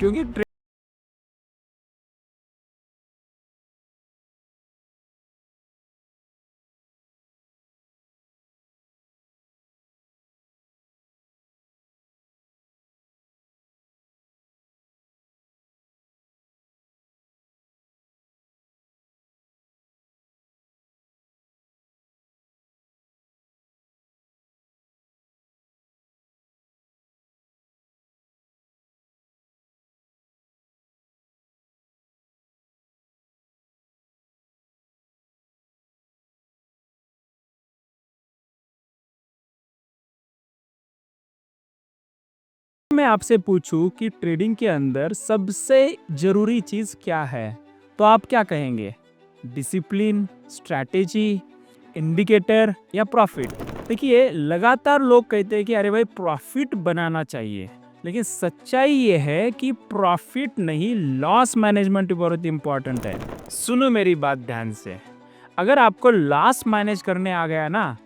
क्योंकि मैं आपसे पूछूं कि ट्रेडिंग के अंदर सबसे जरूरी चीज क्या है, तो आप क्या कहेंगे? डिसिप्लिन, स्ट्रैटेजी, इंडिकेटर या प्रॉफिट? देखिए, लगातार लोग कहते हैं कि अरे भाई प्रॉफिट बनाना चाहिए, लेकिन सच्चाई ये है कि प्रॉफिट नहीं, लॉस मैनेजमेंट बहुत इंपॉर्टेंट है। सुनो मेरी बात ध्यान से। अगर आपको लॉस मैनेज करने आ गया ना,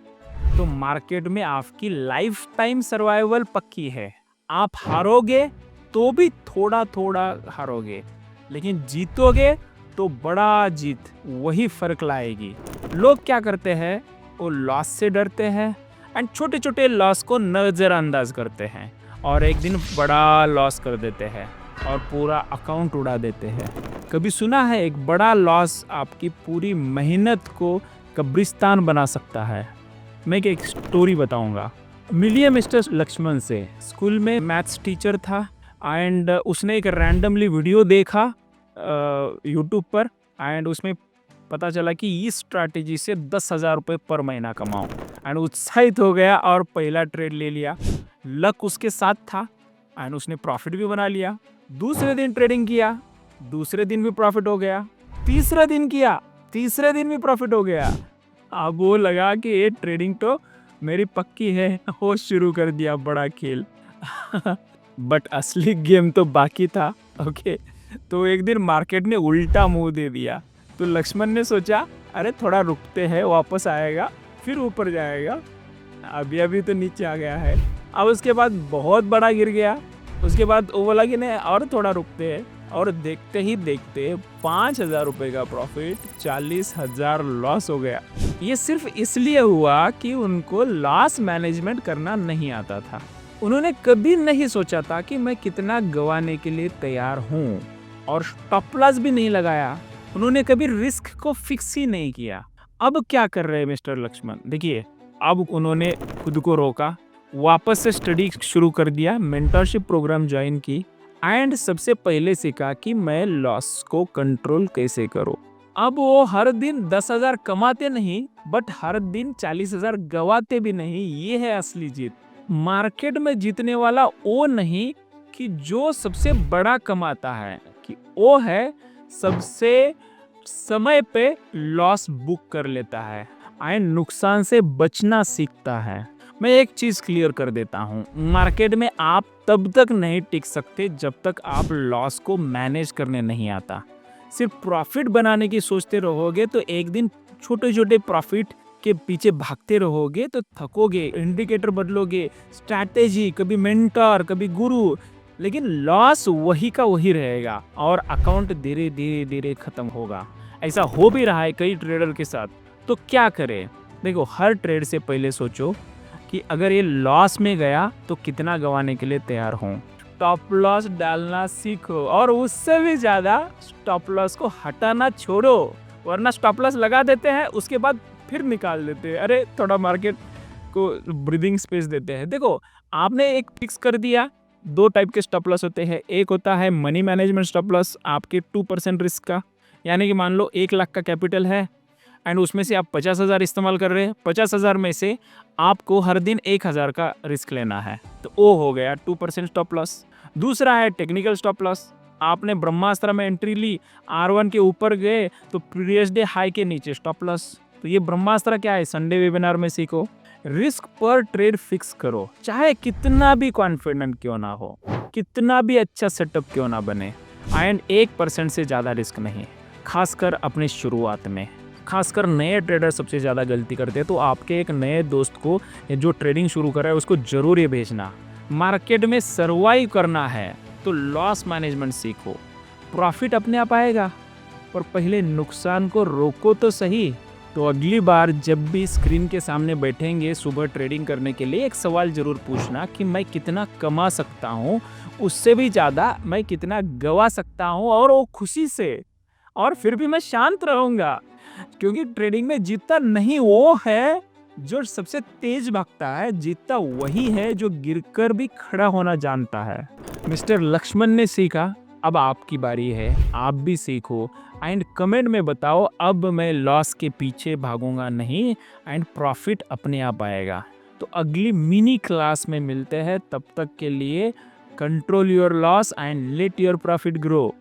तो मार्केट में आपकी लाइफ टाइम सर्वाइवल पक्की है। आप हारोगे तो भी थोड़ा थोड़ा हारोगे, लेकिन जीतोगे तो बड़ा जीत, वही फर्क लाएगी। लोग क्या करते हैं, वो लॉस से डरते हैं एंड छोटे छोटे लॉस को नजरअंदाज करते हैं और एक दिन बड़ा लॉस कर देते हैं और पूरा अकाउंट उड़ा देते हैं। कभी सुना है एक बड़ा लॉस आपकी पूरी मेहनत को कब्रिस्तान बना सकता है? मैं एक स्टोरी बताऊंगा। मिलिए मिस्टर लक्ष्मण से। स्कूल में मैथ्स टीचर था एंड उसने एक रैंडमली वीडियो देखा यूट्यूब पर एंड उसमें पता चला कि इस स्ट्रैटेजी से 10,000 रुपये पर महीना कमाओ एंड उत्साहित हो गया और पहला ट्रेड ले लिया। लक उसके साथ था एंड उसने प्रॉफिट भी बना लिया। दूसरे दिन ट्रेडिंग किया, दूसरे दिन भी प्रॉफिट हो गया। तीसरा दिन किया, तीसरे दिन भी प्रॉफिट हो गया। अब वो लगा कि ये ट्रेडिंग तो मेरी पक्की है, वो शुरू कर दिया बड़ा खेल। बट असली गेम तो बाकी था। ओके, तो एक दिन मार्केट ने उल्टा मुंह दे दिया। तो लक्ष्मण ने सोचा अरे थोड़ा रुकते हैं, वापस आएगा फिर ऊपर जाएगा, अभी अभी तो नीचे आ गया है। अब उसके बाद बहुत बड़ा गिर गया। उसके बाद वो बोला कि नहीं और थोड़ा रुकते हैं, और देखते ही देखते 5,000 रुपये का प्रॉफिट, 40,000 लॉस हो गया। ये सिर्फ इसलिए हुआ कि उनको लॉस मैनेजमेंट करना नहीं आता था। उन्होंने कभी नहीं सोचा था कि मैं कितना गंवाने के लिए तैयार हूँ, और स्टॉप लॉस भी नहीं लगाया। उन्होंने कभी रिस्क को फिक्स ही नहीं किया। अब क्या कर रहे हैं मिस्टर लक्ष्मण? देखिए, अब उन्होंने खुद को रोका, वापस से स्टडी शुरू कर दिया, मेंटरशिप प्रोग्राम ज्वाइन की एंड सबसे पहले सीखा कि मैं लॉस को कंट्रोल कैसे करूं। अब वो हर दिन 10,000 कमाते नहीं, बट हर दिन 40,000 गवाते भी नहीं। ये है असली जीत। मार्केट में जीतने वाला वो नहीं कि जो सबसे बड़ा कमाता है, कि वो है सबसे समय पे लॉस बुक कर लेता है एंड नुकसान से बचना सीखता है। मैं एक चीज क्लियर कर देता हूँ, मार्केट में आप तब तक नहीं टिक सकते जब तक आप लॉस को मैनेज करने नहीं आता। सिर्फ प्रॉफिट बनाने की सोचते रहोगे तो एक दिन छोटे छोटे प्रॉफिट के पीछे भागते रहोगे तो थकोगे, इंडिकेटर बदलोगे, स्ट्रैटेजी, कभी मेंटर, कभी गुरु, लेकिन लॉस वही का वही रहेगा और अकाउंट धीरे धीरे धीरे खत्म होगा। ऐसा हो भी रहा है कई ट्रेडर के साथ। तो क्या करें? देखो, हर ट्रेड से पहले सोचो कि अगर ये लॉस में गया तो कितना गंवाने के लिए तैयार हूँ। स्टॉप लॉस डालना सीखो, और उससे भी ज़्यादा स्टॉप लॉस को हटाना छोड़ो, वरना स्टॉप लॉस लगा देते हैं, उसके बाद फिर निकाल देते हैं। अरे थोड़ा मार्केट को ब्रीदिंग स्पेस देते हैं। देखो, आपने एक फिक्स कर दिया। दो टाइप के स्टॉप लॉस होते हैं। एक होता है मनी मैनेजमेंट स्टॉप लॉस, आपके 2% रिस्क का, यानी कि मान लो 1,00,000 का कैपिटल है एंड उसमें से आप 50,000 इस्तेमाल कर रहे हैं। 50,000 में से आपको हर दिन 1,000 का रिस्क लेना है, तो वो हो गया 2% स्टॉप लॉस। दूसरा है टेक्निकल स्टॉप लॉस। आपने ब्रह्मास्त्र में एंट्री ली, R1 के ऊपर गए तो प्रीवियस डे हाई के नीचे स्टॉप लॉस। तो ये ब्रह्मास्त्र क्या है, संडे वेबिनार में सीखो। रिस्क पर ट्रेड फिक्स करो, चाहे कितना भी कॉन्फिडेंट क्यों ना हो, कितना भी अच्छा सेटअप क्यों ना बने, एंड 1% से ज़्यादा रिस्क नहीं, खासकर अपनी शुरुआत में। खासकर नए ट्रेडर सबसे ज़्यादा गलती करते हैं। तो आपके एक नए दोस्त को जो ट्रेडिंग शुरू कर रहा है उसको ज़रूर ये भेजना। मार्केट में सर्वाइव करना है तो लॉस मैनेजमेंट सीखो, प्रॉफिट अपने आप आएगा। पर पहले नुकसान को रोको तो सही। तो अगली बार जब भी स्क्रीन के सामने बैठेंगे सुबह ट्रेडिंग करने के लिए, एक सवाल जरूर पूछना कि मैं कितना कमा सकता हूँ, उससे भी ज़्यादा मैं कितना गवा सकता हूँ, और वो खुशी से। और फिर भी मैं शांत रहूँगा, क्योंकि ट्रेडिंग में जीतता नहीं वो है जो सबसे तेज भागता है, जीतता वही है जो गिरकर भी खड़ा होना जानता है। मिस्टर लक्ष्मण ने सीखा, अब आपकी बारी है, आप भी सीखो। एंड कमेंट में बताओ, अब मैं लॉस के पीछे भागूंगा नहीं, एंड प्रॉफिट अपने आप आएगा। तो अगली मिनी क्लास में मिलते हैं, तब तक के लिए control your loss and let your profit grow.